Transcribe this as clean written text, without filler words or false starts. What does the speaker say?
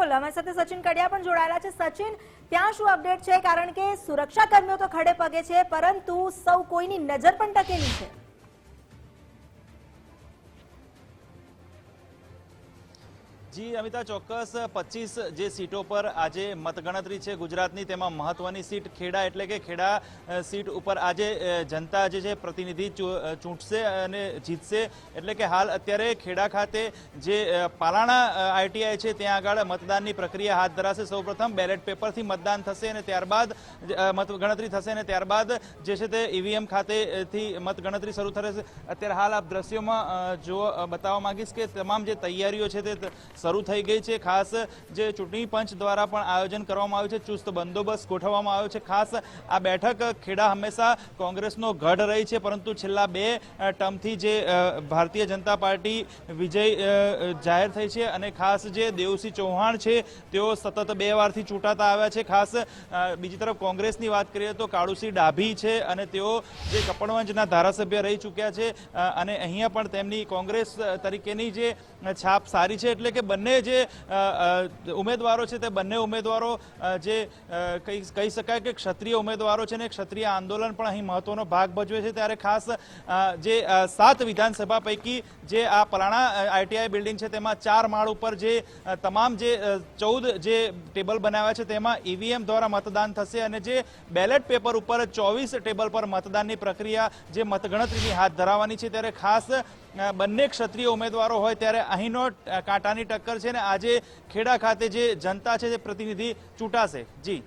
અમારી સાથે સચિન કડિયા પણ જોડાયેલા છે। સચિન, ત્યાં શું અપડેટ છે? કારણ કે સુરક્ષા કર્મીઓ તો ખડે પગે છે, પરંતુ સૌ કોઈની નજર પણ ટકેલી છે। જી અમિતા, ચોક્કસ 25 જે સીટો પર આજે મતગણતરી છે ગુજરાતની, તેમાં મહત્વની સીટ ખેડા એટલે કે ખેડા સીટ ઉપર આજે જનતા જે છે પ્રતિનિધિ ચૂંટશે અને જીતશે। એટલે કે હાલ અત્યારે ખેડા ખાતે જે પાલાણા આઈટીઆઈ છે ત્યાં આગળ મતદાનની પ્રક્રિયા હાથ ધરાશે। સૌપ્રથમ બેલેટ પેપરથી મતદાન થશે અને ત્યારબાદ મતગણતરી થશે અને ત્યારબાદ જે છે તે ઈવીએમ ખાતેથી મતગણતરી શરૂ થશે। અત્યારે હાલ આપ દ્રશ્યોમાં બતાવવા માંગીશ કે તમામ જે તૈયારીઓ છે તે શરૂ થઈ ગઈ છે। ખાસ જે ચૂંટણી પંચ દ્વારા પણ આયોજન કરવામાં આવ્યું છે, ચુસ્ત બંદોબસ્ત ગોઠવવામાં આવ્યો છે। ખાસ આ બેઠક ખેડા હંમેશા કોંગ્રેસનો ગઢ રહી છે, પરંતુ છેલ્લા 2 ટર્મથી જે ભારતીય જનતા પાર્ટી વિજય જાહેર થઈ છે અને ખાસ જે દેવસિંહ ચૌહાણ છે તેઓ સતત 2 વારથી ચૂંટાતા આવ્યા છે। ખાસ બીજી તરફ કોંગ્રેસની વાત કરીએ તો કાળુસિંહ ડાભી છે અને તેઓ જે કપડવંજના ધારાસભ્ય રહી ચૂક્યા છે અને અહીંયા પણ તેમની કોંગ્રેસ તરીકેની જે છાપ સારી છે। એટલે કે બંને જે ઉમેદવારો છે તે બંને ઉમેદવારો જે કહી શકાય કે ક્ષત્રિય ઉમેદવારો છે ને ક્ષત્રિય આંદોલન પણ અહીં મહત્વનો ભાગ ભજવે છે। ત્યારે ખાસ જે 7 વિધાનસભા પૈકી જે આ પલાણા આઈટીઆઈ બિલ્ડિંગ છે તેમાં 4 માળ ઉપર જે તમામ જે 14 જે ટેબલ બનાવ્યા છે તેમાં ઈવીએમ દ્વારા મતદાન થશે અને જે બેલેટ પેપર ઉપર 24 ટેબલ પર મતદાનની પ્રક્રિયા જે મતગણતરીની હાથ ધરાવવાની છે। ત્યારે ખાસ બંને ક્ષત્રિય ઉમેદવારો હોય ત્યારે અહીંનો કાંટાની ટક્કર છે ને આજે ખેડા ખાતે જે જનતા છે તે પ્રતિનિધિ ચૂંટાશે। જી